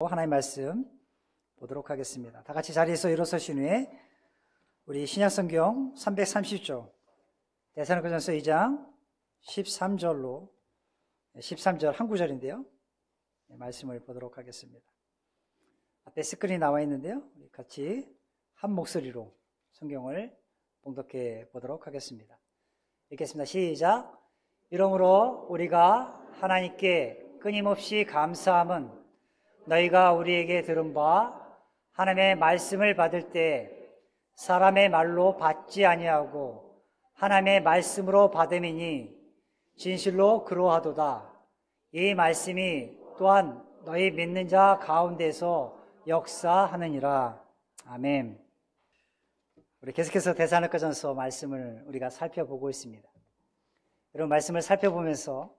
하나님의 말씀 보도록 하겠습니다. 다 같이 자리에서 일어서신 후에 우리 신약성경 330조 데살로니가전서 2장 13절 한 구절인데요. 말씀을 보도록 하겠습니다. 앞에 스크린이 나와 있는데요. 우리 같이 한 목소리로 성경을 봉독해 보도록 하겠습니다. 읽겠습니다. 시작. 이러므로 우리가 하나님께 끊임없이 감사함은 너희가 우리에게 들은 바 하나님의 말씀을 받을 때 사람의 말로 받지 아니하고 하나님의 말씀으로 받음이니 진실로 그러하도다. 이 말씀이 또한 너희 믿는 자 가운데서 역사하느니라. 아멘. 우리 계속해서 데살로니가전서 말씀을 우리가 살펴보고 있습니다. 여러분, 말씀을 살펴보면서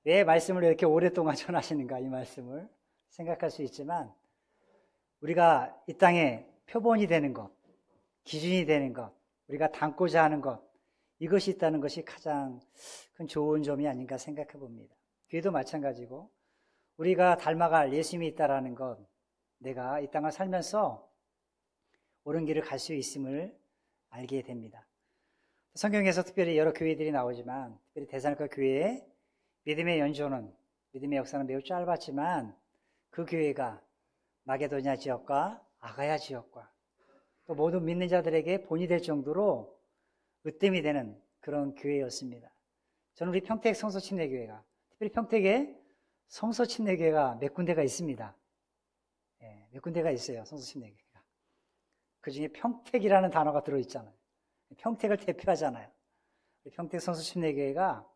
왜 말씀을 이렇게 오랫동안 전하시는가, 이 말씀을 생각할 수 있지만, 우리가 이 땅에 표본이 되는 것, 기준이 되는 것, 우리가 담고자 하는 것, 이것이 있다는 것이 가장 큰 좋은 점이 아닌가 생각해 봅니다. 교회도 마찬가지고 우리가 닮아갈 예수님이 있다라는 것, 내가 이 땅을 살면서 옳은 길을 갈 수 있음을 알게 됩니다. 성경에서 특별히 여러 교회들이 나오지만 특별히 데살로니가 교회의 믿음의 연조는, 믿음의 역사는 매우 짧았지만 그 교회가 마게도냐 지역과 아가야 지역과 또 모든 믿는 자들에게 본이 될 정도로 으뜸이 되는 그런 교회였습니다. 저는 우리 평택 성소침례교회가, 특별히 평택에 성소침례교회가 몇 군데가 있습니다. 몇 군데가 있어요, 성소침례교회가. 그 중에 평택이라는 단어가 들어있잖아요. 평택을 대표하잖아요. 평택 성소침례교회가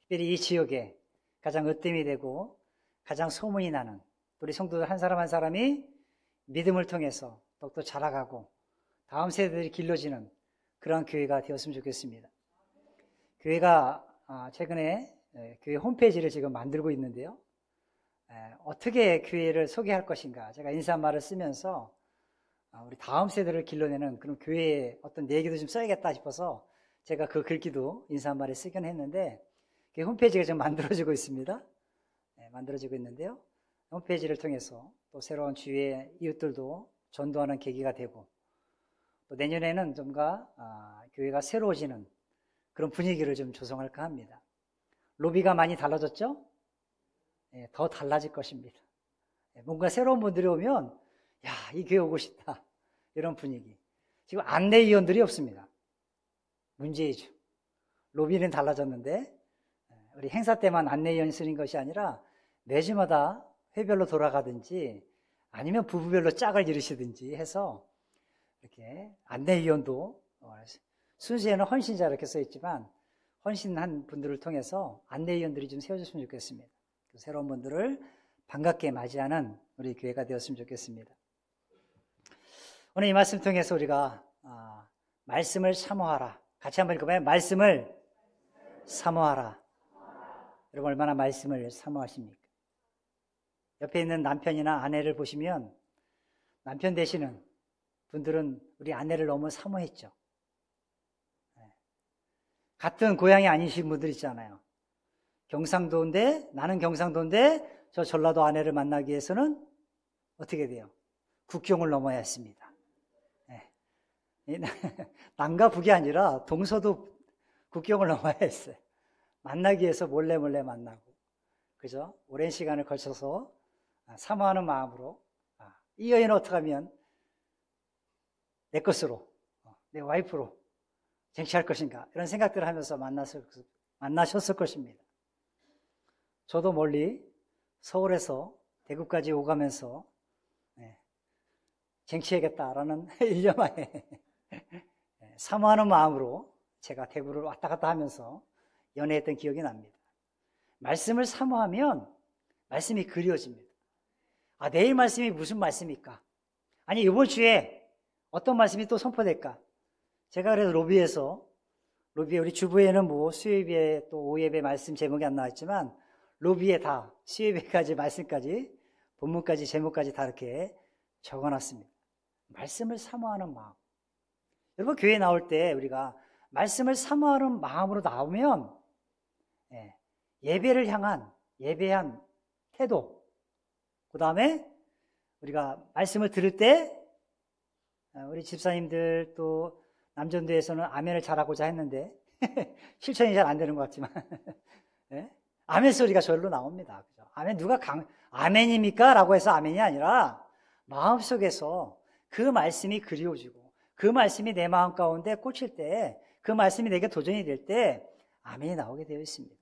특별히 이 지역에 가장 으뜸이 되고 가장 소문이 나는, 우리 성도들 한 사람 한 사람이 믿음을 통해서 더욱더 자라가고 다음 세대들이 길러지는 그런 교회가 되었으면 좋겠습니다. 교회가 최근에 교회 홈페이지를 지금 만들고 있는데요. 어떻게 교회를 소개할 것인가, 제가 인사말을 쓰면서 우리 다음 세대를 길러내는 그런 교회의 어떤 내기도 좀 써야겠다 싶어서 제가 그 글귀도 인사말에 쓰긴 했는데, 홈페이지가 지금 만들어지고 있습니다. 만들어지고 있는데요. 홈페이지를 통해서 또 새로운 주위의 이웃들도 전도하는 계기가 되고, 또 내년에는 좀가 교회가 새로워지는 그런 분위기를 좀 조성할까 합니다. 로비가 많이 달라졌죠? 더 달라질 것입니다. 뭔가 새로운 분들이 오면 야, 이 교회 오고 싶다, 이런 분위기. 지금 안내위원들이 없습니다. 문제이죠. 로비는 달라졌는데 우리 행사 때만 안내위원이 쓰는 것이 아니라 매주마다 회별로 돌아가든지 아니면 부부별로 짝을 이루시든지 해서 이렇게 안내위원도 순수에는 헌신자 이렇게 써있지만 헌신한 분들을 통해서 안내위원들이 좀 세워졌으면 좋겠습니다. 새로운 분들을 반갑게 맞이하는 우리 교회가 되었으면 좋겠습니다. 오늘 이 말씀 통해서 우리가 말씀을 사모하라, 같이 한번 읽어봐요. 말씀을 사모하라. 여러분, 얼마나 말씀을 사모하십니까? 옆에 있는 남편이나 아내를 보시면 남편 되시는 분들은 우리 아내를 너무 사모했죠. 같은 고향이 아니신 분들 있잖아요. 경상도인데, 나는 경상도인데 저 전라도 아내를 만나기 위해서는 어떻게 돼요? 국경을 넘어야 했습니다. 남과 북이 아니라 동서도 국경을 넘어야 했어요. 만나기 위해서 몰래 만나고, 그죠? 오랜 시간을 걸쳐서 사모하는 마음으로 이 여인은 어떻게 하면 내 것으로, 내 와이프로 쟁취할 것인가, 이런 생각들을 하면서 만나셨을 것입니다. 저도 멀리 서울에서 대구까지 오가면서 쟁취해야겠다라는 일념하에 사모하는 마음으로 제가 대구를 왔다 갔다 하면서 연애했던 기억이 납니다. 말씀을 사모하면 말씀이 그리워집니다. 내일 말씀이 무슨 말씀일까? 아니, 이번 주에 어떤 말씀이 또 선포될까? 제가 그래서 로비에 우리 주부에는 뭐 수요예배 또 오예배 말씀 제목이 안 나왔지만 로비에 다 수요예배까지 말씀까지 본문까지 제목까지 다 이렇게 적어놨습니다. 말씀을 사모하는 마음. 여러분, 교회 나올 때 우리가 말씀을 사모하는 마음으로 나오면 예배를 향한 태도, 그 다음에 우리가 말씀을 들을 때 우리 집사님들 또 남전도에서는 아멘을 잘하고자 했는데 실천이 잘 안 되는 것 같지만 네? 아멘 소리가 절로 나옵니다. 그죠? 아멘 아멘입니까? 라고 해서 아멘이 아니라 마음속에서 그 말씀이 그리워지고 그 말씀이 내 마음 가운데 꽂힐 때 그 말씀이 내게 도전이 될 때 아멘이 나오게 되어 있습니다.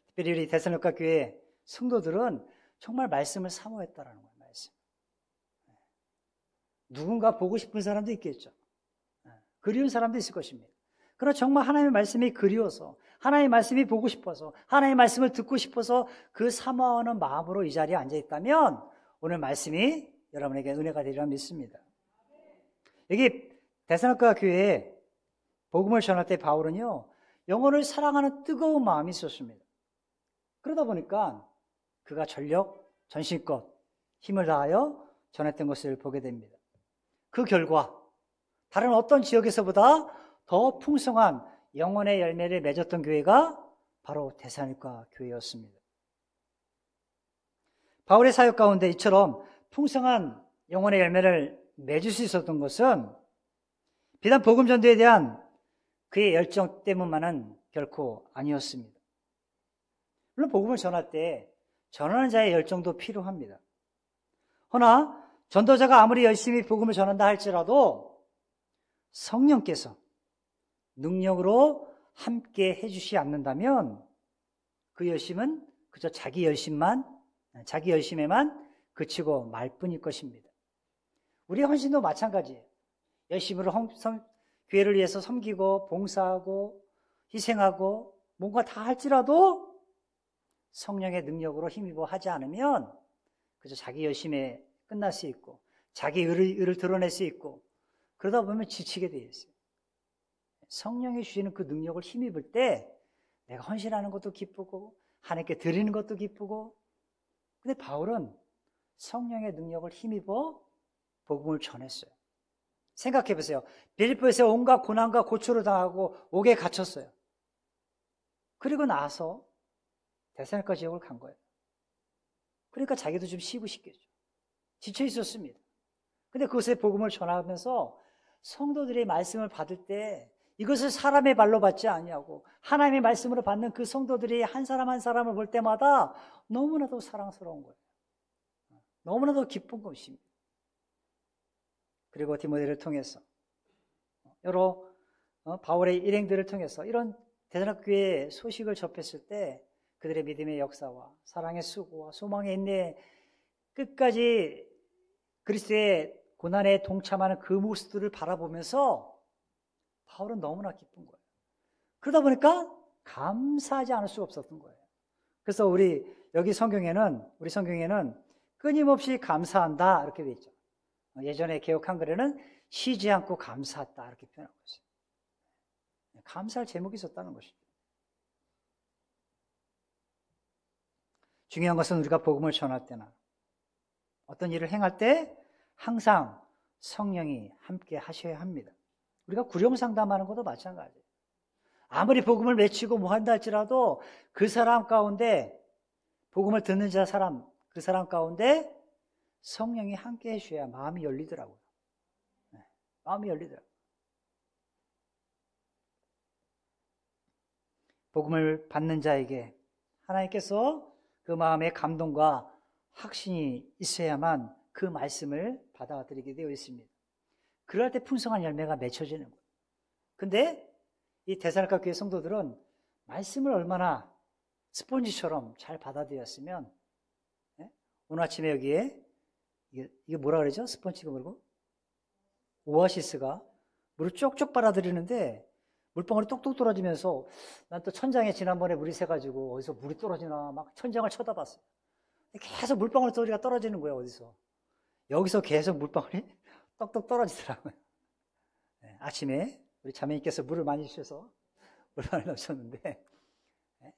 특별히 우리 데살로니가 교회 성도들은 정말 말씀을 사모했다라는 거예요. 말씀. 누군가 보고 싶은 사람도 있겠죠. 그리운 사람도 있을 것입니다. 그러나 정말 하나님의 말씀이 그리워서 하나님의 말씀이 보고 싶어서 하나님의 말씀을 듣고 싶어서 그 사모하는 마음으로 이 자리에 앉아 있다면 오늘 말씀이 여러분에게 은혜가 되리라 믿습니다. 여기 데살로니가 교회에 복음을 전할 때 바울은요, 영혼을 사랑하는 뜨거운 마음이 있었습니다. 그러다 보니까 그가 전력, 전신껏 힘을 다하여 전했던 것을 보게 됩니다. 그 결과 다른 어떤 지역에서보다 더 풍성한 영혼의 열매를 맺었던 교회가 바로 데살로니가 교회였습니다. 바울의 사역 가운데 이처럼 풍성한 영혼의 열매를 맺을 수 있었던 것은 비단 복음 전도에 대한 그의 열정 때문만은 결코 아니었습니다. 물론 복음을 전할 때 전하는 자의 열정도 필요합니다. 허나 전도자가 아무리 열심히 복음을 전한다 할지라도 성령께서 능력으로 함께 해주시지 않는다면 그 열심은 그저 자기 열심에만 그치고 말 뿐일 것입니다. 우리의 헌신도 마찬가지예요. 열심으로 교회를 위해서 섬기고 봉사하고 희생하고 뭔가 다 할지라도 성령의 능력으로 힘입어 하지 않으면 그저 자기 열심에 끝날 수 있고 자기 의를 드러낼 수 있고 그러다 보면 지치게 되어 있어요. 성령이 주시는 그 능력을 힘입을 때 내가 헌신하는 것도 기쁘고 하나님께 드리는 것도 기쁘고 근데 바울은 성령의 능력을 힘입어 복음을 전했어요. 생각해 보세요. 빌립보에서 온갖 고난과 고초를 당하고 옥에 갇혔어요. 그리고 나서 데살로니가 지역을 간 거예요. 그러니까 자기도 좀 쉬고 싶겠죠. 지쳐 있었습니다. 근데 그곳에 복음을 전하면서 성도들의 말씀을 받을 때 이것을 사람의 발로 받지 아니하고 하나님의 말씀으로 받는 그 성도들이 한 사람 한 사람을 볼 때마다 너무나도 사랑스러운 거예요. 너무나도 기쁜 것입니다. 그리고 디모데를 통해서 여러 바울의 일행들을 통해서 이런 데살로니가 교회의 소식을 접했을 때 그들의 믿음의 역사와 사랑의 수고와 소망의 인내 끝까지 그리스도의 고난에 동참하는 그 모습들을 바라보면서 바울은 너무나 기쁜 거예요. 그러다 보니까 감사하지 않을 수가 없었던 거예요. 그래서 우리 성경에는 끊임없이 감사한다 이렇게 되어 있죠. 예전에 개역 한글에는 쉬지 않고 감사했다 이렇게 표현하고 있어요. 감사할 제목이 있었다는 것이죠. 중요한 것은 우리가 복음을 전할 때나 어떤 일을 행할 때 항상 성령이 함께 하셔야 합니다. 우리가 구령상담하는 것도 마찬가지예요. 아무리 복음을 외치고 뭐 한다 할지라도 그 사람 가운데 복음을 듣는 그 사람 가운데 성령이 함께 해주셔야 마음이 열리더라고요. 마음이 열리더라고요. 복음을 받는 자에게 하나님께서 그 마음에 감동과 확신이 있어야만 그 말씀을 받아들이게 되어 있습니다. 그럴 때 풍성한 열매가 맺혀지는 거예요. 근데 이 데살로니가 교회 성도들은 말씀을 얼마나 스폰지처럼 잘 받아들였으면 오늘 아침에 여기에 이게 뭐라 그러죠? 스펀지가 뭐라고? 오아시스가 물을 쪽쪽 빨아들이는데 물방울이 똑똑 떨어지면서 난 또 천장에 지난번에 물이 새가지고 어디서 물이 떨어지나 막 천장을 쳐다봤어요. 계속 물방울 소리가 떨어지는 거예요. 어디서. 여기서 계속 물방울이 똑똑 떨어지더라고요. 네, 아침에 우리 자매님께서 물을 많이 주셔서 물방울 넣으셨는데 네,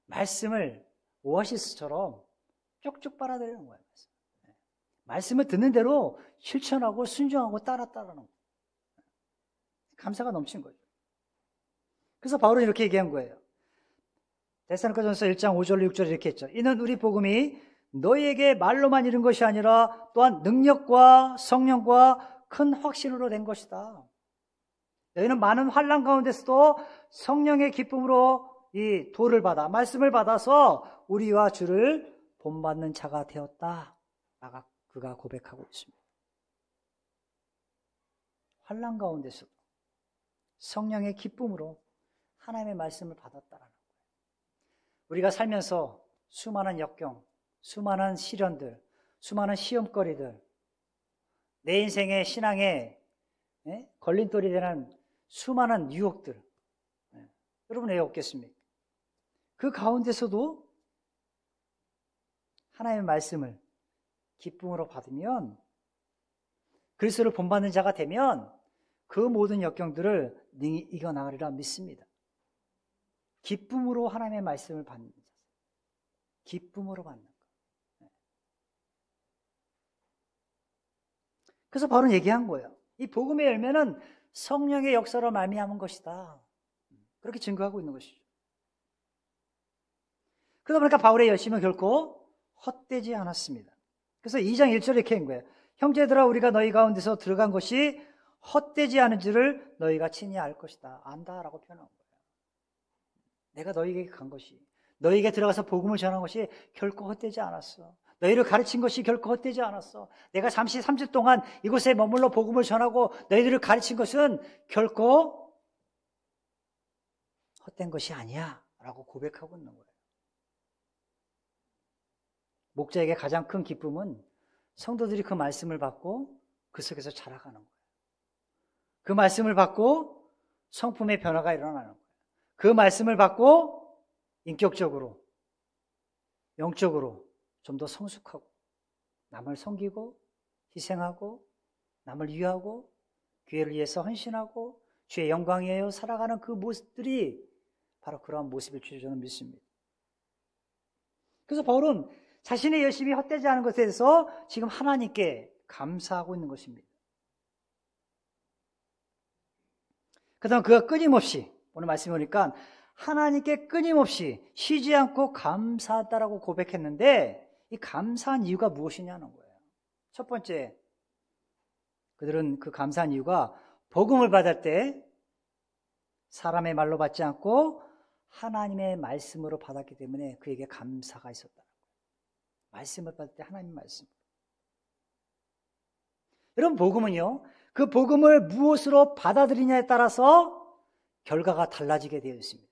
말씀을 오아시스처럼 쪽쪽 빨아들이는 거예요. 네, 말씀을 듣는 대로 실천하고 순종하고 따라하는 거예요. 감사가 넘친 거죠. 그래서 바울은 이렇게 얘기한 거예요. 데살로니가전서 1장 5절로 6절에 이렇게 했죠. 이는 우리 복음이 너희에게 말로만 이룬 것이 아니라 또한 능력과 성령과 큰 확신으로 된 것이다. 너희는 많은 환난 가운데서도 성령의 기쁨으로 이 도를 받아, 말씀을 받아서 우리와 주를 본받는 자가 되었다. 그가 고백하고 있습니다. 환난 가운데서도 성령의 기쁨으로 하나님의 말씀을 받았다라는 거예요. 우리가 살면서 수많은 역경, 수많은 시련들, 수많은 시험거리들, 내 인생의 신앙에 걸림돌이 되는 수많은 유혹들, 여러분 왜 없겠습니까? 그 가운데서도 하나님의 말씀을 기쁨으로 받으면, 그리스도를 본받는 자가 되면 그 모든 역경들을 능히 이겨나가리라 믿습니다. 기쁨으로 하나님의 말씀을 받는 자, 기쁨으로 받는 것. 그래서 바로 얘기한 거예요. 이 복음의 열매는 성령의 역사로 말미암은 것이다. 그렇게 증거하고 있는 것이죠. 그러다 보니까 바울의 열심은 결코 헛되지 않았습니다. 그래서 2장 1절에 이렇게 한 거예요. 형제들아, 우리가 너희 가운데서 들어간 것이 헛되지 않은 줄을 너희가 친히 알 것이다. 안다라고 표현한 거예요. 내가 너희에게 간 것이, 너희에게 들어가서 복음을 전한 것이 결코 헛되지 않았어. 너희를 가르친 것이 결코 헛되지 않았어. 내가 잠시 3주 동안 이곳에 머물러 복음을 전하고 너희들을 가르친 것은 결코 헛된 것이 아니야 라고 고백하고 있는 거예요. 목자에게 가장 큰 기쁨은 성도들이 그 말씀을 받고 그 속에서 자라가는 거예요. 그 말씀을 받고 성품의 변화가 일어나는 거예요. 그 말씀을 받고 인격적으로, 영적으로 좀 더 성숙하고, 남을 섬기고, 희생하고, 남을 위하고, 교회를 위해서 헌신하고, 주의 영광이에요 살아가는 그 모습들이 바로 그러한 모습일 줄 저는 믿습니다. 그래서 바울은 자신의 열심이 헛되지 않은 것에 대해서 지금 하나님께 감사하고 있는 것입니다. 그다음 그가 끊임없이, 오늘 말씀해 보니까 하나님께 끊임없이 쉬지 않고 감사하다라고 고백했는데, 이 감사한 이유가 무엇이냐는 거예요. 첫 번째, 그들은 그 감사한 이유가 복음을 받을 때 사람의 말로 받지 않고 하나님의 말씀으로 받았기 때문에 그에게 감사가 있었다는 거예요. 말씀을 받을 때 하나님의 말씀. 여러분, 복음은요, 그 복음을 무엇으로 받아들이냐에 따라서 결과가 달라지게 되어 있습니다.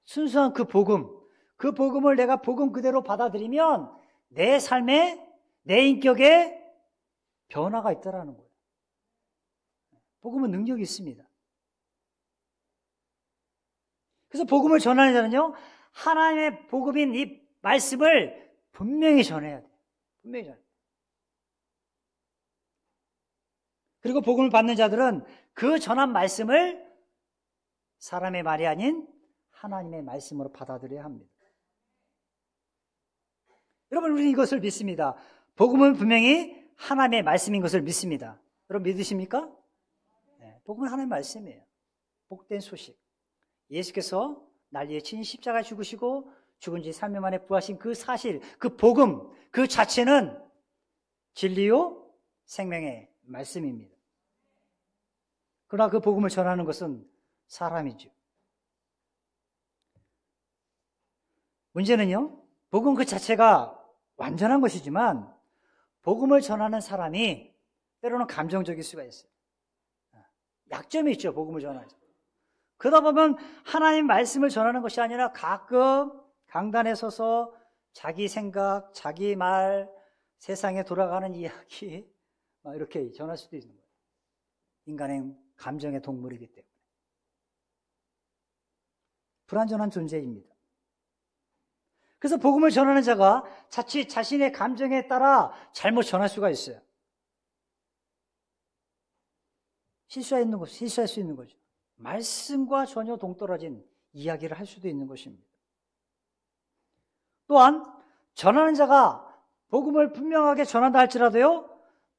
순수한 그 복음을 내가 복음 그대로 받아들이면 내 삶에, 내 인격에 변화가 있다라는 거예요. 복음은 능력이 있습니다. 그래서 복음을 전하는 자는요, 하나님의 복음인 이 말씀을 분명히 전해야 돼요. 분명히 전해야 돼요. 그리고 복음을 받는 자들은 그 전한 말씀을 사람의 말이 아닌 하나님의 말씀으로 받아들여야 합니다. 여러분, 우리는 이것을 믿습니다. 복음은 분명히 하나님의 말씀인 것을 믿습니다. 여러분 믿으십니까? 네, 복음은 하나님의 말씀이에요. 복된 소식. 예수께서 날 위해 친히 십자가에 죽으시고 죽은 지 3일 만에 부활하신 그 사실, 그 복음, 그 자체는 진리요 생명의 말씀입니다. 그러나 그 복음을 전하는 것은 사람이죠. 문제는요, 복음 그 자체가 완전한 것이지만 복음을 전하는 사람이 때로는 감정적일 수가 있어요. 약점이 있죠, 복음을 전하는. 그러다 보면 하나님 말씀을 전하는 것이 아니라 가끔 강단에 서서 자기 생각, 자기 말, 세상에 돌아가는 이야기 이렇게 전할 수도 있는 거예요. 인간의 감정의 동물이기 때문에. 불완전한 존재입니다. 그래서 복음을 전하는 자가 자칫 자신의 감정에 따라 잘못 전할 수가 있어요. 실수할 수 있는 거죠. 말씀과 전혀 동떨어진 이야기를 할 수도 있는 것입니다. 또한 전하는 자가 복음을 분명하게 전한다 할지라도요,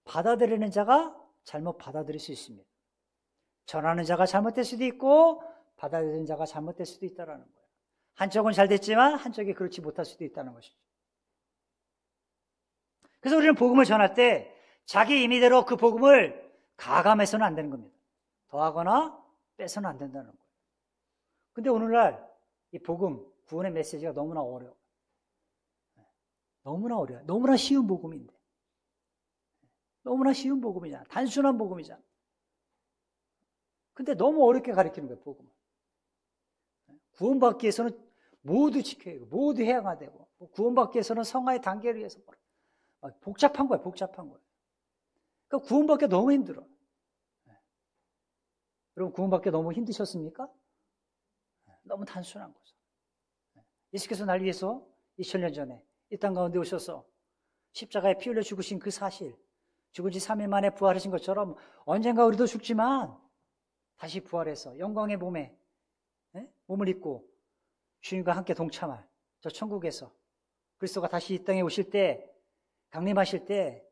받아들이는 자가 잘못 받아들일 수 있습니다. 전하는 자가 잘못될 수도 있고 받아들이는 자가 잘못될 수도 있다는 거예요. 한쪽은 잘 됐지만 한쪽이 그렇지 못할 수도 있다는 것이죠. 그래서 우리는 복음을 전할 때 자기 임의대로 그 복음을 가감해서는 안 되는 겁니다. 더하거나 빼서는 안 된다는 거예요. 근데 오늘날 이 복음, 구원의 메시지가 너무나 어려워. 너무나 어려워요. 너무나 쉬운 복음인데. 너무나 쉬운 복음이잖아. 단순한 복음이잖아. 근데 너무 어렵게 가르치는 거예요, 복음을. 구원받기 위해서는 모두 지켜야 되고, 모두 해야가 되고, 구원받기 위해서는 성화의 단계를 위해서 복잡한 거예요, 복잡한 거예요. 그러니까 구원받기 너무 힘들어. 여러분, 구원받기 너무 힘드셨습니까? 너무 단순한 거죠. 예수께서 날 위해서 2000년 전에 이 땅 가운데 오셔서 십자가에 피 흘려 죽으신 그 사실, 죽은 지 3일 만에 부활하신 것처럼 언젠가 우리도 죽지만 다시 부활해서 영광의 몸에 몸을 입고 주님과 함께 동참할 저 천국에서 그리스도가 다시 이 땅에 오실 때, 강림하실 때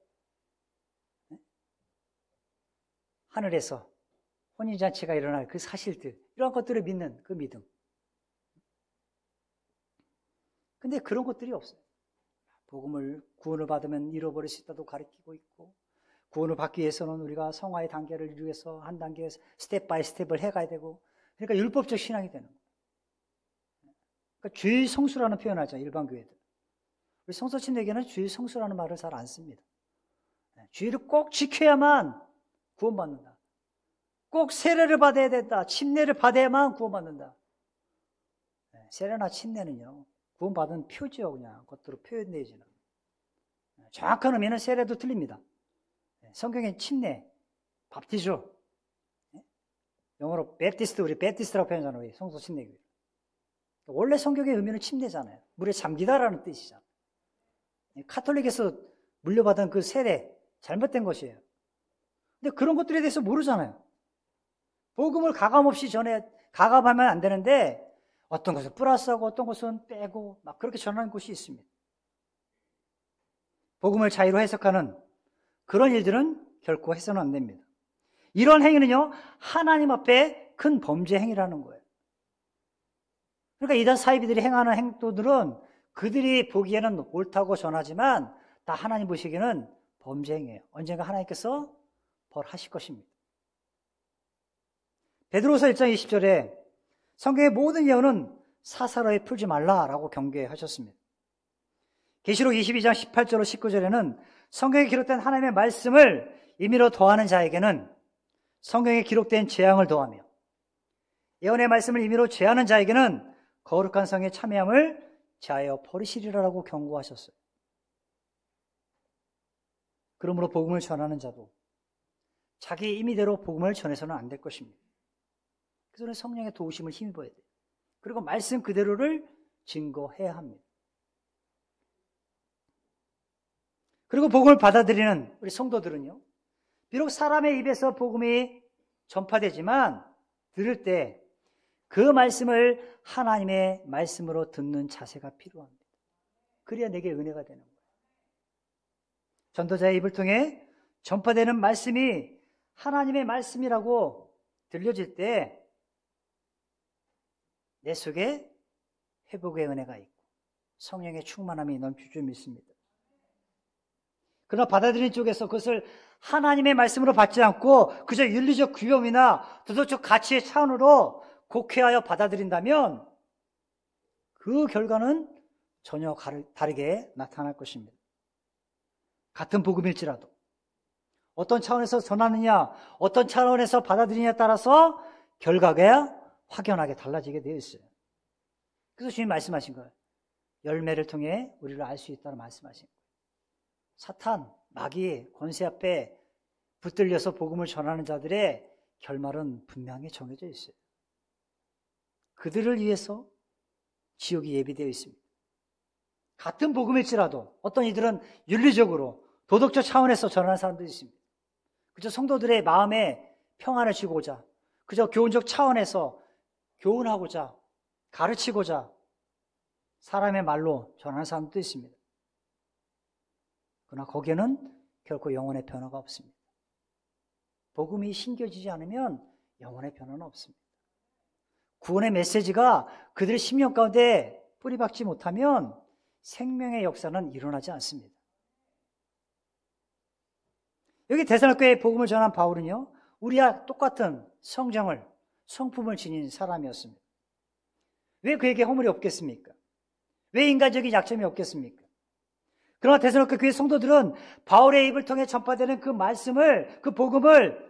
하늘에서 혼인잔치가 일어날 그 사실들, 이런 것들을 믿는 그 믿음. 근데 그런 것들이 없어요. 구원을 받으면 잃어버릴 수 있다도 가르치고 있고, 구원을 받기 위해서는 우리가 성화의 단계를 이루기 위해서 한 단계 스텝 바이 스텝을 해가야 되고, 그러니까 율법적 신앙이 되는 거예요. 그러니까 주의 성수라는 표현을 하죠, 일반 교회들. 우리 성서침례교는 주의 성수라는 말을 잘 안 씁니다. 주의를 꼭 지켜야만 구원받는다. 꼭 세례를 받아야 된다. 침례를 받아야만 구원받는다. 세례나 침례는요, 구원받은 표지요, 그냥 겉으로 표현되지는. 정확한 의미는 세례도 틀립니다. 성경에 침례, 밥티조, 영어로 베프티스트, 우리 베프티스트라고 표현하잖아요, 우리 성서 침례교회. 원래 성경의 의미는 침례잖아요. 물에 잠기다라는 뜻이잖아요. 카톨릭에서 물려받은 그 세례, 잘못된 것이에요. 근데 그런 것들에 대해서 모르잖아요. 복음을 가감없이 가감하면 안 되는데, 어떤 것은 플러스하고 어떤 것은 빼고 막 그렇게 전하는 곳이 있습니다. 복음을 자유로 해석하는 그런 일들은 결코 해서는 안 됩니다. 이런 행위는요, 하나님 앞에 큰 범죄 행위라는 거예요. 그러니까 이단 사이비들이 행하는 행동들은 그들이 보기에는 옳다고 전하지만 다 하나님 보시기에는 범죄 행위예요. 언젠가 하나님께서 벌하실 것입니다. 베드로서 1장 20절에 성경의 모든 예언은 사사로이 풀지 말라라고 경계하셨습니다. 계시록 22장 18절로 19절에는 성경에 기록된 하나님의 말씀을 임의로 더하는 자에게는 성경에 기록된 재앙을 더하며, 예언의 말씀을 임의로 죄하는 자에게는 거룩한 성에 참여함을 제하여 버리시리라고 경고하셨어요. 그러므로 복음을 전하는 자도 자기 임의대로 복음을 전해서는 안 될 것입니다. 그래서 성령의 도우심을 힘입어야 돼요. 그리고 말씀 그대로를 증거해야 합니다. 그리고 복음을 받아들이는 우리 성도들은요, 비록 사람의 입에서 복음이 전파되지만 들을 때 그 말씀을 하나님의 말씀으로 듣는 자세가 필요합니다. 그래야 내게 은혜가 되는 거예요. 전도자의 입을 통해 전파되는 말씀이 하나님의 말씀이라고 들려질 때 내 속에 회복의 은혜가 있고 성령의 충만함이 넘칠 줄 믿습니다. 그러나 받아들이는 쪽에서 그것을 하나님의 말씀으로 받지 않고 그저 윤리적 규범이나 도덕적 가치의 차원으로 곡해하여 받아들인다면 그 결과는 전혀 다르게 나타날 것입니다. 같은 복음일지라도 어떤 차원에서 전하느냐, 어떤 차원에서 받아들이냐에 따라서 결과가 확연하게 달라지게 되어 있어요. 그래서 주님 말씀하신 거예요. 열매를 통해 우리를 알 수 있다는 말씀하신 거예요. 사탄, 마귀의 권세 앞에 붙들려서 복음을 전하는 자들의 결말은 분명히 정해져 있어요. 그들을 위해서 지옥이 예비되어 있습니다. 같은 복음일지라도 어떤 이들은 윤리적으로 도덕적 차원에서 전하는 사람들이 있습니다. 그저 성도들의 마음에 평안을 주고자, 그저 교훈적 차원에서 교훈하고자, 가르치고자 사람의 말로 전하는 사람도 있습니다. 그러나 거기에는 결코 영혼의 변화가 없습니다. 복음이 신겨지지 않으면 영혼의 변화는 없습니다. 구원의 메시지가 그들의 심령 가운데 뿌리박지 못하면 생명의 역사는 일어나지 않습니다. 여기 데살로니가에 복음을 전한 바울은요, 우리와 똑같은 성품을 지닌 사람이었습니다. 왜 그에게 허물이 없겠습니까? 왜 인간적인 약점이 없겠습니까? 그러나 데살로니가 교회 성도들은 바울의 입을 통해 전파되는 그 말씀을, 그 복음을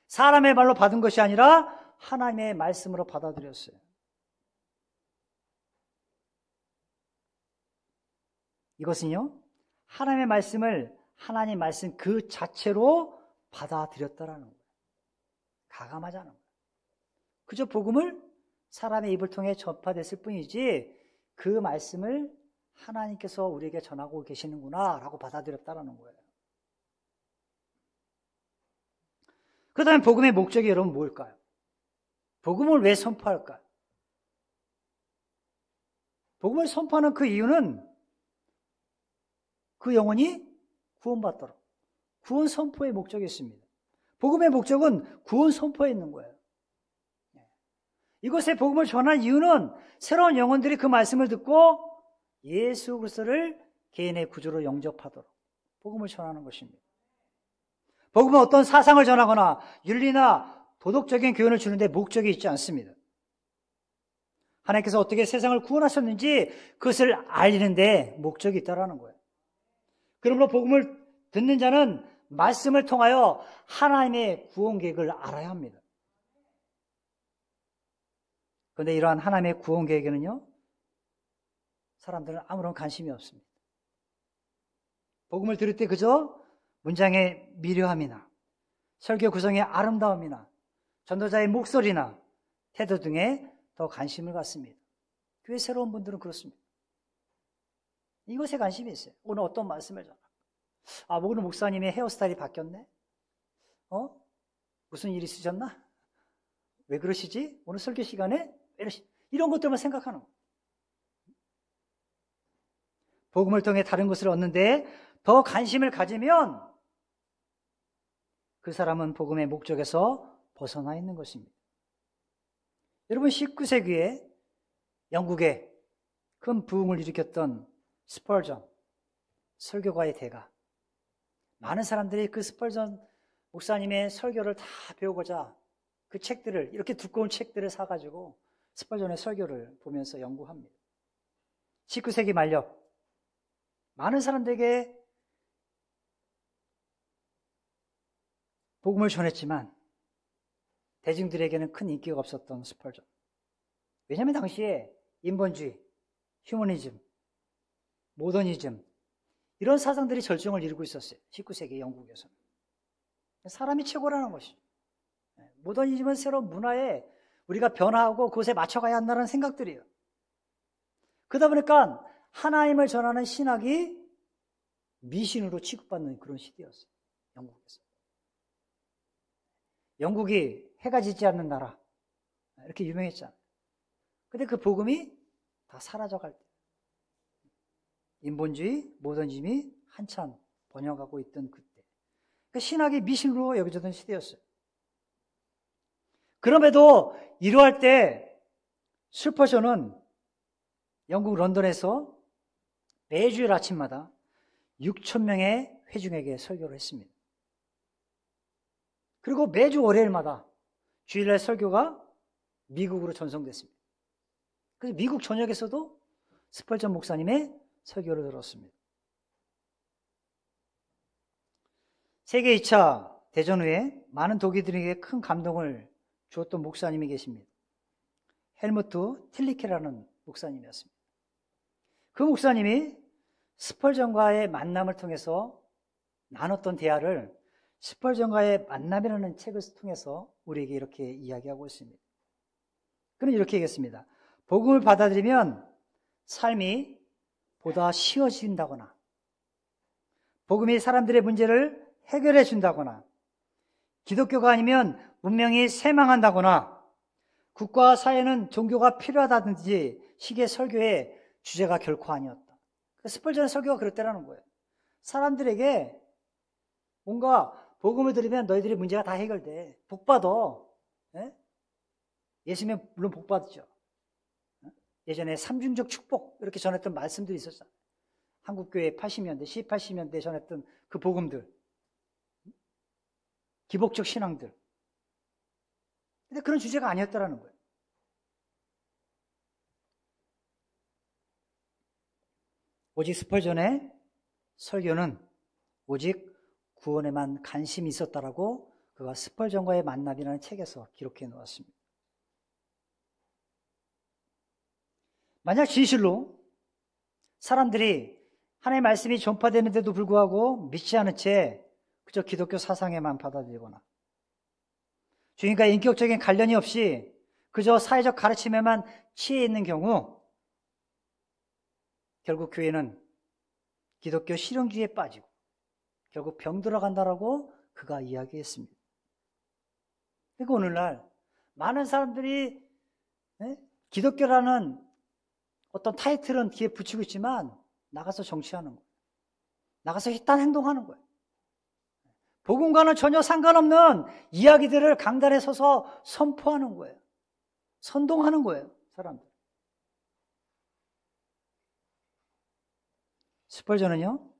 사람의 말로 받은 것이 아니라 하나님의 말씀으로 받아들였어요. 이것은요, 하나님의 말씀을 하나님 말씀 그 자체로 받아들였다라는 거예요. 가감하지 않은 거예요. 그저 복음을 사람의 입을 통해 전파됐을 뿐이지 그 말씀을 하나님께서 우리에게 전하고 계시는구나 라고 받아들였다라는 거예요. 그렇다면 복음의 목적이 여러분 뭘까요? 복음을 왜 선포할까요? 복음을 선포하는 그 이유는 그 영혼이 구원받도록, 구원 선포의 목적이 있습니다. 복음의 목적은 구원 선포에 있는 거예요. 이곳에 복음을 전할 이유는 새로운 영혼들이 그 말씀을 듣고 예수 그리스도를 개인의 구주로 영접하도록 복음을 전하는 것입니다. 복음은 어떤 사상을 전하거나 윤리나 도덕적인 교훈을 주는데 목적이 있지 않습니다. 하나님께서 어떻게 세상을 구원하셨는지 그것을 알리는데 목적이 있다는 거예요. 그러므로 복음을 듣는 자는 말씀을 통하여 하나님의 구원 계획을 알아야 합니다. 그런데 이러한 하나님의 구원 계획에는요, 사람들은 아무런 관심이 없습니다. 복음을 들을 때 그저 문장의 미료함이나 설교 구성의 아름다움이나 전도자의 목소리나 태도 등에 더 관심을 갖습니다. 교회 새로운 분들은 그렇습니다. 이것에 관심이 있어요. 오늘 어떤 말씀을 전할까? 오늘 목사님의 헤어스타일이 바뀌었네? 무슨 일이 있으셨나? 왜 그러시지? 오늘 설교 시간에 이런 것들만 생각하는 거예요. 복음을 통해 다른 것을 얻는데 더 관심을 가지면 그 사람은 복음의 목적에서 벗어나 있는 것입니다. 여러분, 19세기에 영국에 큰 부흥을 일으켰던 스펄전 설교가의 대가, 많은 사람들이 그 스펄전 목사님의 설교를 다 배우고자 그 책들을, 이렇게 두꺼운 책들을 사가지고 스펄전의 설교를 보면서 연구합니다. 19세기 말력 많은 사람들에게 복음을 전했지만 대중들에게는 큰 인기가 없었던 스펄전. 왜냐하면 당시에 인본주의, 휴머니즘, 모더니즘 이런 사상들이 절정을 이루고 있었어요. 19세기 영국에서는. 사람이 최고라는 것이죠. 모더니즘은 새로운 문화에 우리가 변화하고 그것에 맞춰가야 한다는 생각들이에요. 그러다 보니까 하나님을 전하는 신학이 미신으로 취급받는 그런 시대였어요. 영국에서. 영국이 해가 지지 않는 나라 이렇게 유명했잖아요. 근데 그 복음이 다 사라져갈 때 인본주의, 모더니즘이 한참 번영하고 있던 그때 그 신학이 미신으로 여겨지던 시대였어요. 그럼에도 이러할 때 슈퍼쇼는 영국 런던에서 매주일 아침마다 6,000명의 회중에게 설교를 했습니다. 그리고 매주 월요일마다 주일날 설교가 미국으로 전송됐습니다. 그래서 미국 전역에서도 스펄전 목사님의 설교를 들었습니다. 세계 2차 대전 후에 많은 독일들에게 큰 감동을 주었던 목사님이 계십니다. 헬무트 틸리케라는 목사님이었습니다. 그 목사님이 스펄전과의 만남을 통해서 나눴던 대화를 스펄전과의 만남이라는 책을 통해서 우리에게 이렇게 이야기하고 있습니다. 그는 이렇게 얘기했습니다. 복음을 받아들이면 삶이 보다 쉬워진다거나 복음이 사람들의 문제를 해결해 준다거나 기독교가 아니면 문명이 쇠망한다거나 국가와 사회는 종교가 필요하다든지 식의 설교의 주제가 결코 아니었다. 스펄전의 설교가 그랬다라는 거예요. 사람들에게 뭔가 복음을 들으면 너희들의 문제가 다 해결돼. 복 받아. 예수님은 물론 복 받죠. 예전에 삼중적 축복 이렇게 전했던 말씀들이 있었잖아요. 한국교회 80년대, 80년대 전했던 그 복음들. 기복적 신앙들. 근데 그런 주제가 아니었다라는 거예요. 오직 스펄전의 설교는 오직 구원에만 관심이 있었다라고 그가 스펄전과의 만남이라는 책에서 기록해 놓았습니다. 만약 진실로 사람들이 하나님의 말씀이 전파되는데도 불구하고 믿지 않은 채 그저 기독교 사상에만 받아들이거나 주님과 인격적인 관련이 없이 그저 사회적 가르침에만 취해 있는 경우 결국 교회는 기독교 실용주의에 빠지고 결국 병들어간다라고 그가 이야기했습니다. 그러니까 오늘날 많은 사람들이 기독교라는 어떤 타이틀은 뒤에 붙이고 있지만 나가서 정치하는 거예요. 나가서 희탄 행동하는 거예요. 복음과는 전혀 상관없는 이야기들을 강단에 서서 선포하는 거예요. 선동하는 거예요, 사람들. 스펄전은요,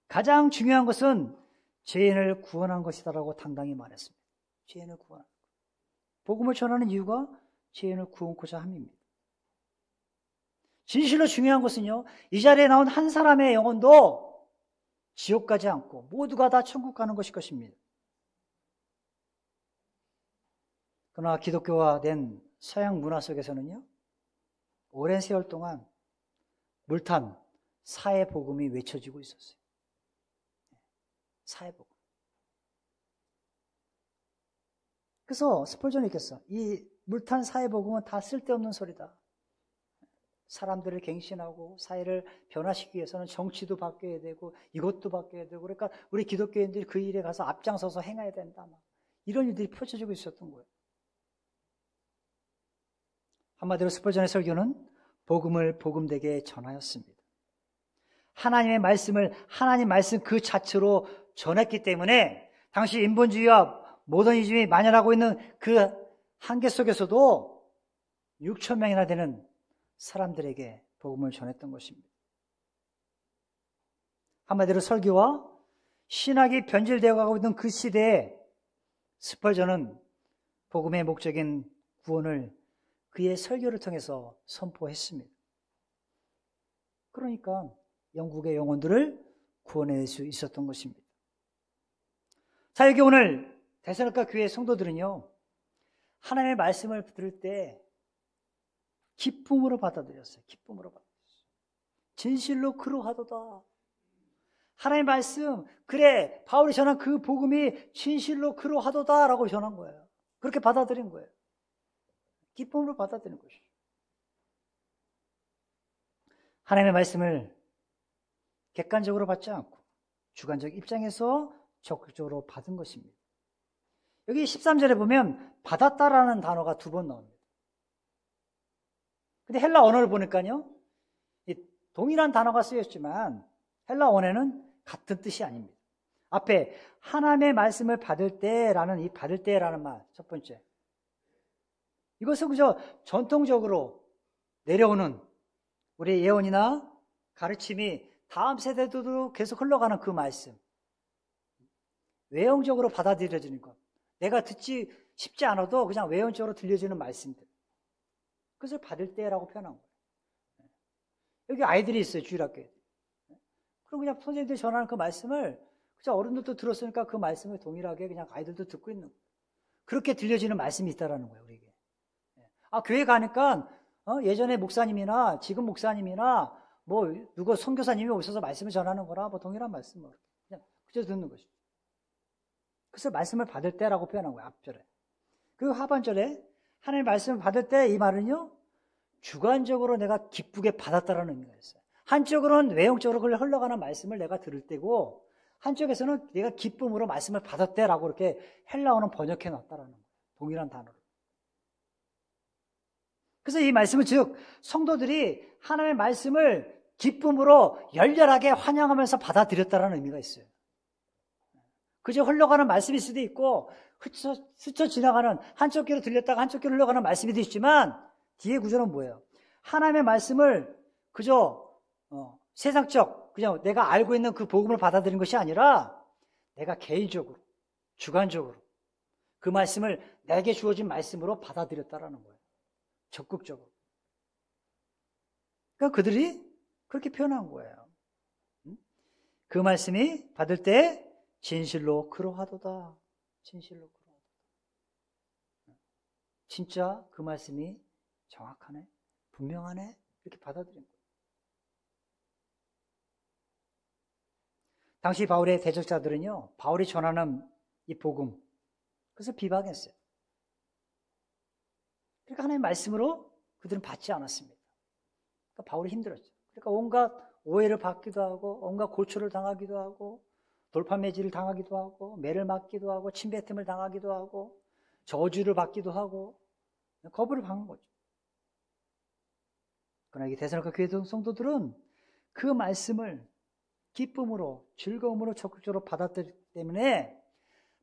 가장 중요한 것은 죄인을 구원한 것이다라고 당당히 말했습니다. 죄인을 구원하는 것. 복음을 전하는 이유가 죄인을 구원코자 함입니다. 진실로 중요한 것은요, 이 자리에 나온 한 사람의 영혼도 지옥 가지 않고 모두가 다 천국 가는 것일 것입니다. 그러나 기독교화된 서양 문화 속에서는요, 오랜 세월 동안 물탄 사회복음이 외쳐지고 있었어요. 사회복음. 그래서 스펄전이 있겠어. 이 물탄 사회복음은 다 쓸데없는 소리다. 사람들을 갱신하고 사회를 변화시키기 위해서는 정치도 바뀌어야 되고 이것도 바뀌어야 되고 그러니까 우리 기독교인들이 그 일에 가서 앞장서서 행해야 된다. 이런 일들이 펼쳐지고 있었던 거예요. 한마디로 스펄전의 설교는 복음을 복음되게 전하였습니다. 하나님의 말씀을 하나님 말씀 그 자체로 전했기 때문에 당시 인본주의와 모더니즘이 만연하고 있는 그 한계 속에서도 6천 명이나 되는 사람들에게 복음을 전했던 것입니다. 한마디로 설교와 신학이 변질되어 가고 있는 그 시대에 스펄전은 복음의 목적인 구원을 그의 설교를 통해서 선포했습니다. 그러니까 영국의 영혼들을 구원할 수 있었던 것입니다. 자, 여기 오늘 데살로니가 교회 성도들은요, 하나님의 말씀을 들을 때 기쁨으로 받아들였어요. 기쁨으로 받아들였어요. 진실로 그러하도다. 하나님의 말씀, 그래, 바울이 전한 그 복음이 진실로 그러하도다 라고 전한 거예요. 그렇게 받아들인 거예요. 기쁨으로 받아들인 것이죠. 하나님의 말씀을 객관적으로 받지 않고 주관적 입장에서 적극적으로 받은 것입니다. 여기 13절에 보면 받았다라는 단어가 2번 나옵니다. 근데 헬라 언어를 보니까요, 동일한 단어가 쓰였지만 헬라 언어는 같은 뜻이 아닙니다. 앞에 하나님의 말씀을 받을 때라는 이 받을 때라는 말, 첫 번째. 이것은 그저 전통적으로 내려오는 우리의 예언이나 가르침이 다음 세대도 계속 흘러가는 그 말씀. 외형적으로 받아들여지는 것. 내가 듣지 싶지 않아도 그냥 외형적으로 들려지는 말씀들. 그것을 받을 때라고 표현한 거예요. 여기 아이들이 있어요, 주일학교에. 그럼 그냥 선생님들이 전하는 그 말씀을 그냥 어른들도 들었으니까 그 말씀을 동일하게 그냥 아이들도 듣고 있는 거예요. 그렇게 들려지는 말씀이 있다라는 거예요, 우리에게. 아, 교회 가니까 예전에 목사님이나 지금 목사님이나 뭐 누구 선교사님이 오셔서 말씀을 전하는 거나 뭐 동일한 말씀을 그냥 그저 듣는 것이죠. 그래서 말씀을 받을 때라고 표현한 거예요, 앞절에. 그리고 하반절에 하나님의 말씀을 받을 때 이 말은요, 주관적으로 내가 기쁘게 받았다라는 의미가 있어요. 한쪽으로는 외형적으로 흘러가는 말씀을 내가 들을 때고 한쪽에서는 내가 기쁨으로 말씀을 받았대라고 이렇게 헬라어는 번역해 놨다라는 거예요. 동일한 단어로. 그래서 이 말씀은 즉 성도들이 하나님의 말씀을 기쁨으로 열렬하게 환영하면서 받아들였다는 의미가 있어요. 그저 흘러가는 말씀일 수도 있고 스쳐 지나가는 한쪽 귀로 들렸다가 한쪽 귀로 흘러가는 말씀이 있지만 뒤에 구조는 뭐예요? 하나님의 말씀을 그저 세상적 그냥 내가 알고 있는 그 복음을 받아들인 것이 아니라 내가 개인적으로 주관적으로 그 말씀을 내게 주어진 말씀으로 받아들였다라는 거예요. 적극적으로. 그러니까 그들이 그렇게 표현한 거예요. 그 말씀이 받을 때 진실로 그러하도다. 진실로 그러하도다. 진짜 그 말씀이 정확하네, 분명하네, 이렇게 받아들인 거예요. 당시 바울의 대적자들은요, 바울이 전하는 이 복음, 그래서 비방했어요. 그러니까 하나님의 말씀으로 그들은 받지 않았습니다. 그러니까 바울이 힘들었죠. 그러니까 온갖 오해를 받기도 하고, 온갖 고초를 당하기도 하고, 돌판매질을 당하기도 하고, 매를 맞기도 하고, 침뱉음을 당하기도 하고, 저주를 받기도 하고, 거부를 받는 거죠. 그러나 이 데살로니가 교회 성도들은 그 말씀을 기쁨으로, 즐거움으로 적극적으로 받았기 때문에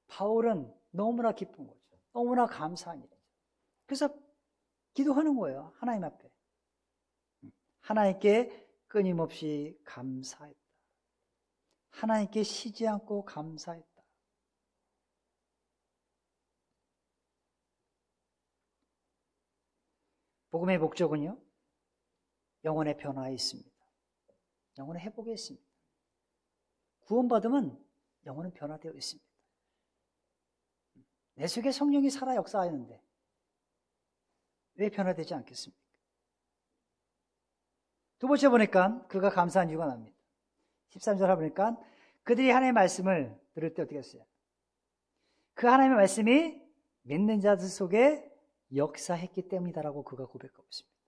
바울은 너무나 기쁜 거죠. 너무나 감사한 일이죠. 그래서 기도하는 거예요. 하나님 앞에. 하나님께 끊임없이 감사했다. 하나님께 쉬지 않고 감사했다. 복음의 목적은요, 영혼의 변화에 있습니다. 영혼의 회복에 있습니다. 구원받으면 영혼은 변화되어 있습니다. 내 속에 성령이 살아 역사하는데 왜 변화되지 않겠습니까? 두 번째 보니까 그가 감사한 이유가 납니다. 13절 보니까 그들이 하나님의 말씀을 들을 때 어떻게 했어요? 그 하나님의 말씀이 믿는 자들 속에 역사했기 때문이다라고 그가 고백하고 있습니다.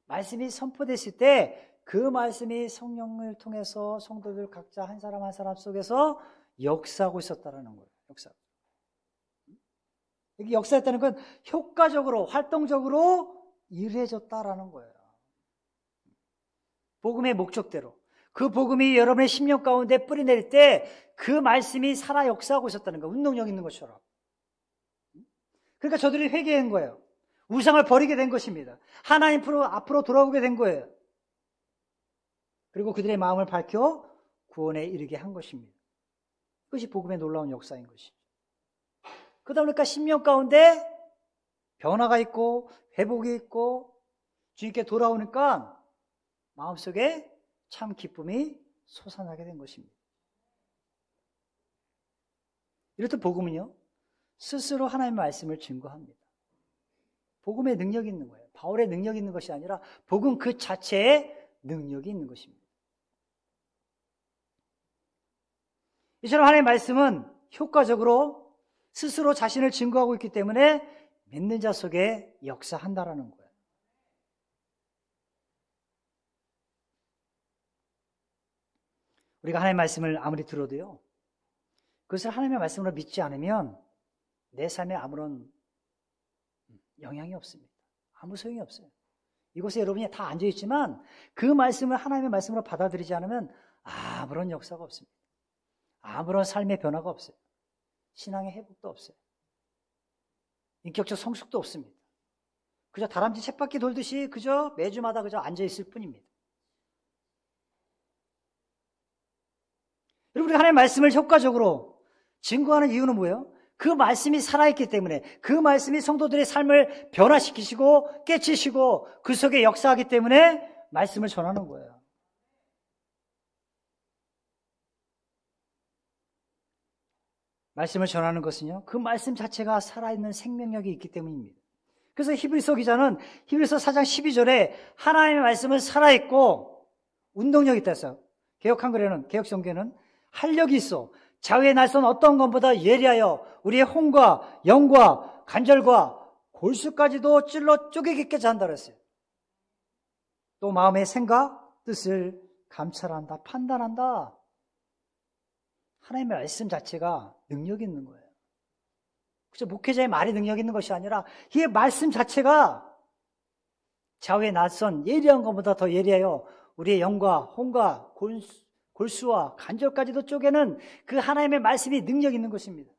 말씀이 선포됐을 때 그 말씀이 성령을 통해서 성도들 각자 한 사람 한 사람 속에서 역사하고 있었다는 거예요. 역사. 여기 역사했다는 건 효과적으로, 활동적으로 일해졌다라는 거예요. 복음의 목적대로. 그 복음이 여러분의 심령 가운데 뿌리내릴 때 그 말씀이 살아 역사하고 있었다는 거예요. 운동력 있는 것처럼. 그러니까 저들이 회개한 거예요. 우상을 버리게 된 것입니다. 하나님 앞으로 돌아오게 된 거예요. 그리고 그들의 마음을 밝혀 구원에 이르게 한 것입니다. 그것이 복음의 놀라운 역사인 것이죠. 그러다 보니까 심령 가운데 변화가 있고 회복이 있고 주님께 돌아오니까 마음속에 참 기쁨이 솟아나게 된 것입니다. 이렇듯 복음은요, 스스로 하나님의 말씀을 증거합니다. 복음의 능력이 있는 거예요. 바울의 능력이 있는 것이 아니라 복음 그 자체에 능력이 있는 것입니다. 이처럼 하나님의 말씀은 효과적으로 스스로 자신을 증거하고 있기 때문에 믿는 자 속에 역사한다라는 거예요. 우리가 하나님의 말씀을 아무리 들어도요, 그것을 하나님의 말씀으로 믿지 않으면 내 삶에 아무런 영향이 없습니다. 아무 소용이 없어요. 이곳에 여러분이 다 앉아있지만 그 말씀을 하나님의 말씀으로 받아들이지 않으면 아무런 역사가 없습니다. 아무런 삶의 변화가 없어요. 신앙의 회복도 없어요. 인격적 성숙도 없습니다. 그저 다람쥐 쳇바퀴 돌듯이 그저 매주마다 그저 앉아있을 뿐입니다. 여러분, 우리가 하나님의 말씀을 효과적으로 증거하는 이유는 뭐예요? 그 말씀이 살아있기 때문에, 그 말씀이 성도들의 삶을 변화시키시고 깨치시고 그 속에 역사하기 때문에 말씀을 전하는 거예요. 말씀을 전하는 것은요, 그 말씀 자체가 살아있는 생명력이 있기 때문입니다. 그래서 히브리서 기자는 히브리서 4장 12절에 하나님의 말씀은 살아있고 운동력이 있다 했어요. 개역 한글에는, 개역 성경에는 활력이 있어 좌우의 날선 어떤 것보다 예리하여 우리의 혼과 영과 관절과 골수까지도 찔러 쪼개기까지 한다 그랬어요. 또 마음의 생각, 뜻을 감찰한다, 판단한다. 하나님의 말씀 자체가 능력이 있는 거예요. 그죠? 목회자의 말이 능력이 있는 것이 아니라 이 말씀 자체가 좌우의 낯선 예리한 것보다 더 예리하여 우리의 영과 혼과 골수와 관절까지도 쪼개는 그 하나님의 말씀이 능력 있는 것입니다.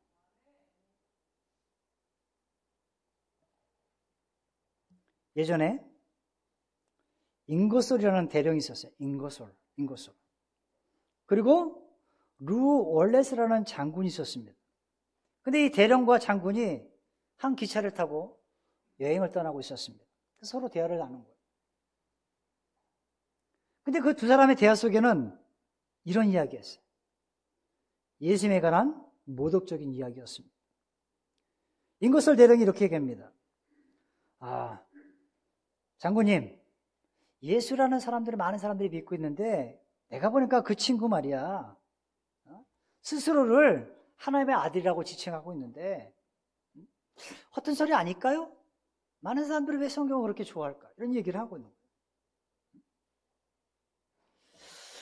예전에 잉거솔이라는 대령이 있었어요. 잉거솔. 그리고 루 월렛이라는 장군이 있었습니다. 근데 이 대령과 장군이 한 기차를 타고 여행을 떠나고 있었습니다. 서로 대화를 나눈 거예요. 근데 그 두 사람의 대화 속에는 이런 이야기였어요. 예수님에 관한 모독적인 이야기였습니다. 인거설 대령이 이렇게 얘기합니다. 아, 장군님, 예수라는 사람들을 많은 사람들이 믿고 있는데 내가 보니까 그 친구 말이야, 스스로를 하나님의 아들이라고 지칭하고 있는데 헛된 소리 아닐까요? 많은 사람들이 왜 성경을 그렇게 좋아할까? 이런 얘기를 하고 있는 거예요.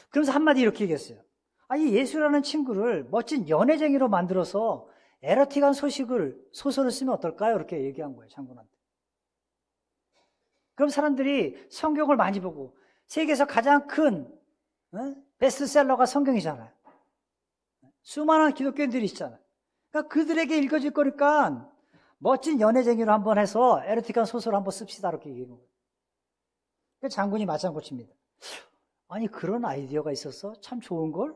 그러면서 한마디 이렇게 얘기했어요. 이 예수라는 친구를 멋진 연애쟁이로 만들어서 에로틱한 소설을 쓰면 어떨까요? 이렇게 얘기한 거예요, 장군한테. 그럼 사람들이 성경을 많이 보고 세계에서 가장 큰 베스트셀러가 성경이잖아요. 수많은 기독교인들이 있잖아요. 그러니까 그들에게 읽어질 거니까 멋진 연애쟁이로 한번 해서 에로틱한 소설을 한번 씁시다 이렇게 얘기하는 거예요. 그러니까 장군이 맞장 고칩니다. 아니 그런 아이디어가 있어서 참 좋은걸?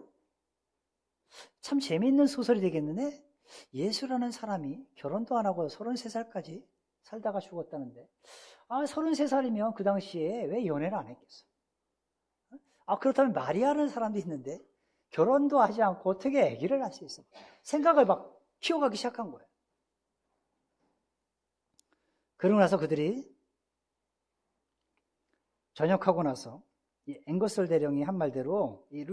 참 재미있는 소설이 되겠는데 예수라는 사람이 결혼도 안 하고 33살까지 살다가 죽었다는데 33살이면 그 당시에 왜 연애를 안 했겠어? 그렇다면 마리아라는 사람도 있는데 결혼도 하지 않고 어떻게 아기를 낳을 수 있어? 생각을 막 키워가기 시작한 거예요. 그러고 나서 그들이 전역하고 나서 이 앵거설 대령이 한 말대로 이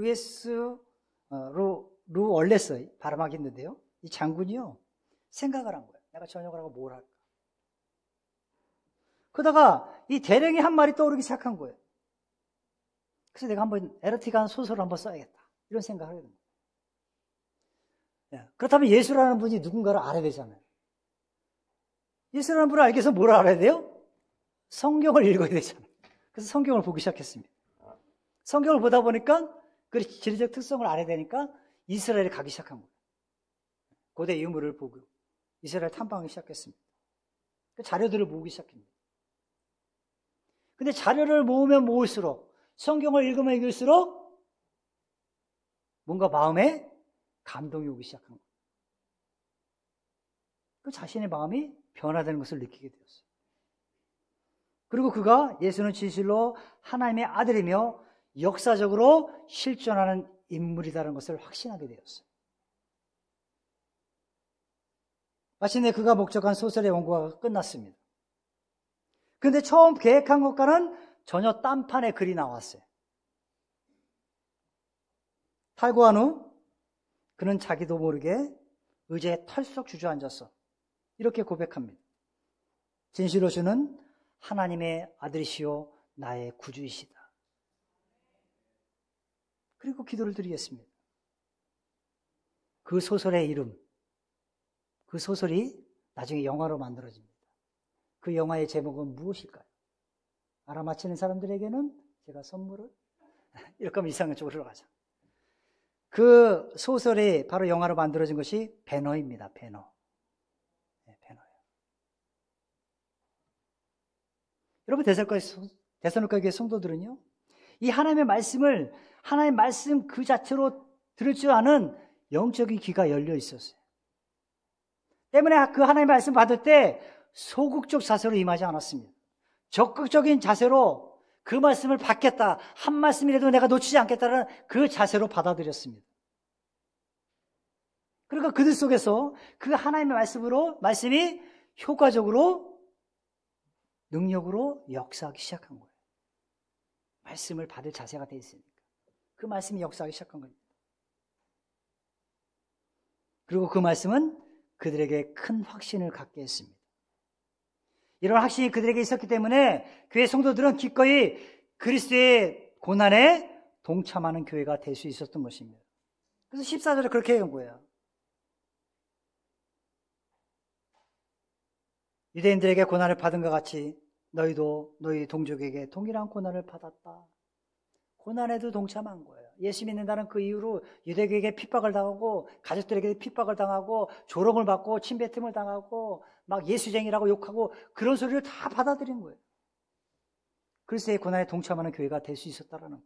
루 얼레스 발음하기 있는데요. 이 장군이요 생각을 한 거예요. 내가 전역을 하고 뭘 할까? 그러다가 이 대령이 한 말이 떠오르기 시작한 거예요. 그래서 내가 한번 에로틱한 소설을 한번 써야겠다. 이런 생각을 하게 됩니다. 그렇다면 예수라는 분이 누군가를 알아야 되잖아요. 예수라는 분을 알기 위해서 뭘 알아야 돼요? 성경을 읽어야 되잖아요. 그래서 성경을 보기 시작했습니다. 성경을 보다 보니까 그 지리적 특성을 알아야 되니까 이스라엘에 가기 시작한 거예요. 고대 유물을 보고 이스라엘 탐방하기 시작했습니다. 그 자료들을 모으기 시작합니다. 근데 자료를 모으면 모을수록 성경을 읽으면 읽을수록 뭔가 마음에 감동이 오기 시작한 거예요. 그 자신의 마음이 변화되는 것을 느끼게 되었어요. 그리고 그가 예수는 진실로 하나님의 아들이며 역사적으로 실존하는 인물이라는 것을 확신하게 되었어요. 마침내 그가 목적한 소설의 원고가 끝났습니다. 그런데 처음 계획한 것과는 전혀 딴판의 글이 나왔어요. 탈고한 후 그는 자기도 모르게 의자에 털썩 주저앉았어. 이렇게 고백합니다. 진실로 주는 하나님의 아들이시요 나의 구주이시다. 그리고 기도를 드리겠습니다. 그 소설의 이름, 그 소설이 나중에 영화로 만들어집니다. 그 영화의 제목은 무엇일까요? 알아맞히는 사람들에게는 제가 선물을 이럴 거면 이상한 쪽으로 들어가자. 그 소설이 바로 영화로 만들어진 것이 배너입니다. 배너. 네, 배너예요. 여러분 데살로니가 교회 성도들은요, 이 하나님의 말씀을 하나님의 말씀 그 자체로 들을 줄 아는 영적인 귀가 열려 있었어요. 때문에 그 하나님의 말씀 받을 때 소극적 자세로 임하지 않았습니다. 적극적인 자세로 그 말씀을 받겠다, 한 말씀이라도 내가 놓치지 않겠다는 그 자세로 받아들였습니다. 그러니까 그들 속에서 그 하나님의 말씀이 효과적으로 능력으로 역사하기 시작한 거예요. 말씀을 받을 자세가 돼 있으니까 그 말씀이 역사하기 시작한 겁니다. 그리고 그 말씀은 그들에게 큰 확신을 갖게 했습니다. 이런 확신이 그들에게 있었기 때문에 교회 성도들은 기꺼이 그리스도의 고난에 동참하는 교회가 될 수 있었던 것입니다. 그래서 14절에 그렇게 얘기한 거예요. 유대인들에게 고난을 받은 것 같이 너희도 너희 동족에게 동일한 고난을 받았다. 고난에도 동참한 거예요. 예수 믿는다는 그 이유로 유대교에게 핍박을 당하고 가족들에게 핍박을 당하고 조롱을 받고 침뱉음을 당하고 막 예수쟁이라고 욕하고 그런 소리를 다 받아들인 거예요. 그리스도의 고난에 동참하는 교회가 될 수 있었다는 거예요.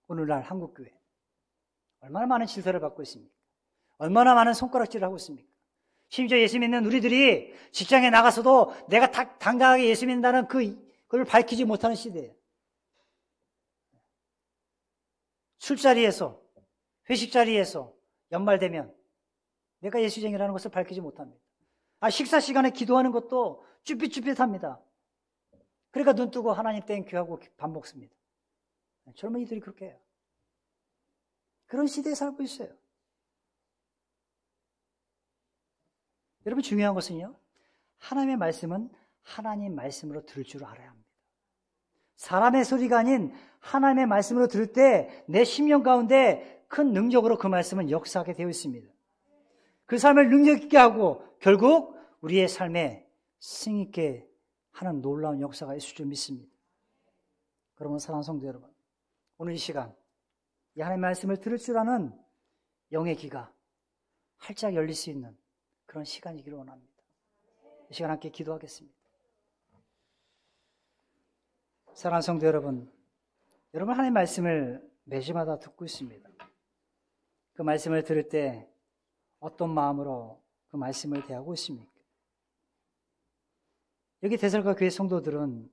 오늘날 한국교회 얼마나 많은 질서를 받고 있습니까? 얼마나 많은 손가락질을 하고 있습니까? 심지어 예수 믿는 우리들이 직장에 나가서도 내가 당당하게 예수 믿는다는 그걸 밝히지 못하는 시대예요. 술자리에서, 회식 자리에서 연말 되면 내가 예수쟁이라는 것을 밝히지 못합니다. 식사 시간에 기도하는 것도 쭈삣쭈삣합니다. 그러니까 눈 뜨고 하나님 땡큐하고 밥 먹습니다. 젊은이들이 그렇게 해요. 그런 시대에 살고 있어요. 여러분, 중요한 것은요, 하나님의 말씀은 하나님 말씀으로 들을 줄 알아야 합니다. 사람의 소리가 아닌 하나님의 말씀으로 들을 때 내 심령 가운데 큰 능력으로 그 말씀은 역사하게 되어 있습니다. 그 삶을 능력 있게 하고 결국 우리의 삶에 승 있게 하는 놀라운 역사가 있을 줄 믿습니다. 그러면 사랑하는 성도 여러분, 오늘 이 시간 이 하나님의 말씀을 들을 줄 아는 영의 귀가 활짝 열릴 수 있는 그런 시간이기를 원합니다. 이 시간 함께 기도하겠습니다. 사랑하는 성도 여러분, 여러분 하나님의 말씀을 매주마다 듣고 있습니다. 그 말씀을 들을 때 어떤 마음으로 그 말씀을 대하고 있습니까? 여기 대설과 교회 성도들은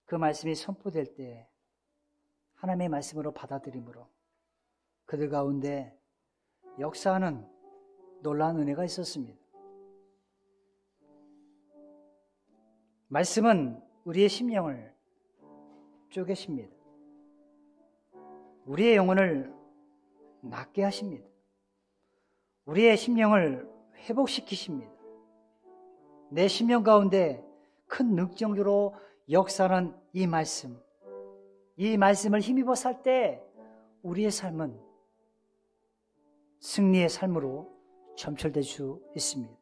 그 말씀이 선포될 때 하나님의 말씀으로 받아들임으로 그들 가운데 역사하는 놀라운 은혜가 있었습니다. 말씀은 우리의 심령을 쪼개십니다. 우리의 영혼을 낫게 하십니다. 우리의 심령을 회복시키십니다. 내 심령 가운데 큰 능력으로 역사하는 이 말씀을 힘입어 살 때 우리의 삶은 승리의 삶으로 점철될 수 있습니다.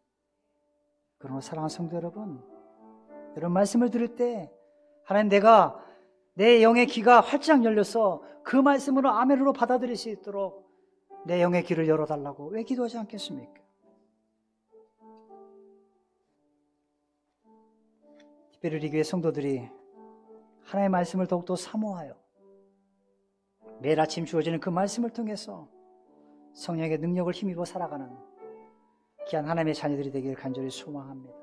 그러나 사랑하는 성도 여러분, 이런 말씀을 들을 때 하나님, 내가 내 영의 귀가 활짝 열려서 그 말씀으로 아멘으로 받아들일 수 있도록 내 영의 귀를 열어달라고 왜 기도하지 않겠습니까? 특별히 우리 교회 성도들이 하나님의 말씀을 더욱더 사모하여 매일 아침 주어지는 그 말씀을 통해서 성령의 능력을 힘입어 살아가는 귀한 하나님의 자녀들이 되기를 간절히 소망합니다.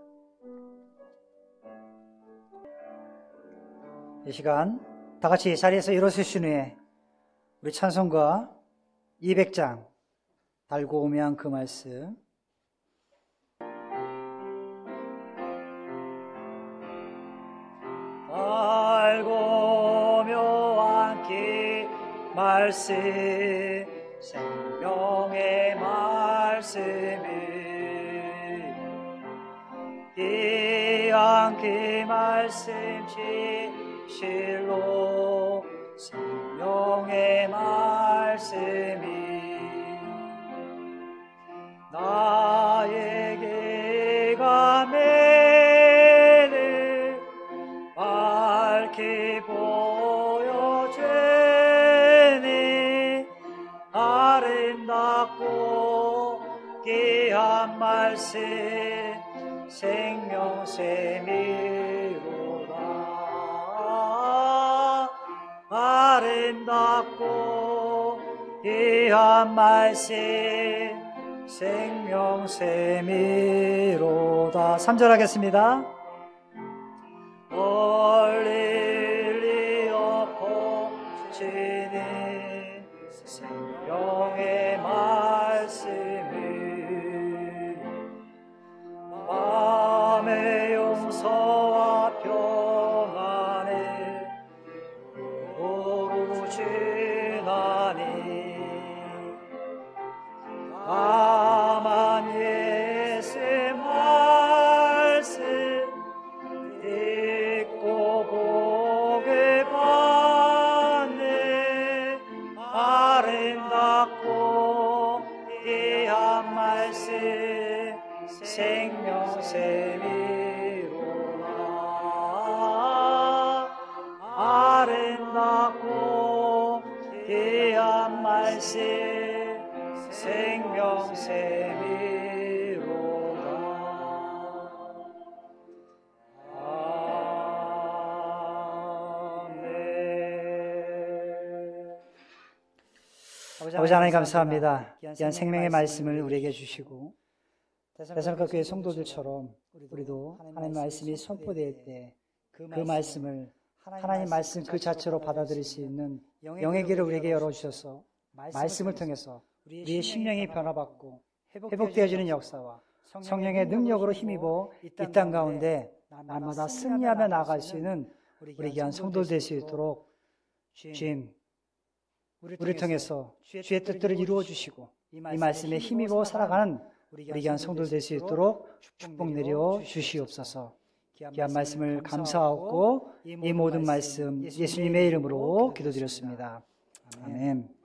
이 시간 다 같이 자리에서 일어서신 후에 우리 찬송가 200장 달고 오면 그 말씀 달고 오면 그 말씀 생명의 말씀을 귀한 그 말씀 진실로 생명의 말씀이 나에게 가면을 밝히 보여주니 아름답고 귀한 말씀 생명샘이로다. 아름답고 귀한 말씀 생명샘이로다. 3절 하겠습니다. 널리 엎어지니 생명의 말씀을 마음의 용서와 평안을 도로 주나니 다만 예수 말씀 듣고 복을 받네. 아름답고 귀한 말씀 생명샘이로다. 아름답고 귀한 말씀 생명샘이로다. 아버지 하나님 감사합니다. 귀한 생명의 말씀을 우리에게 주시고 데살로니가 교회 성도들처럼 우리도 하나님의 말씀이 선포될 때 그 말씀을 하나님 말씀 그 자체로 받아들일 수 있는 영의 길을 우리에게 열어주셔서 말씀을 통해서 우리의 심령이 변화받고 회복되어지는 역사와 성령의 능력으로 힘입어 이 땅 가운데 날마다 승리하며 나아갈 수 있는 우리 귀한 성도들 될 수 있도록 주님, 우리를 통해서 주의 뜻들을 이루어 주시고 이 말씀에 힘입어 살아가는 우리 귀한 성도들 될 수 있도록 축복 내려 주시옵소서. 귀한 말씀을 감사하고 이 모든 말씀 예수님의 이름으로 기도드렸습니다. 아멘.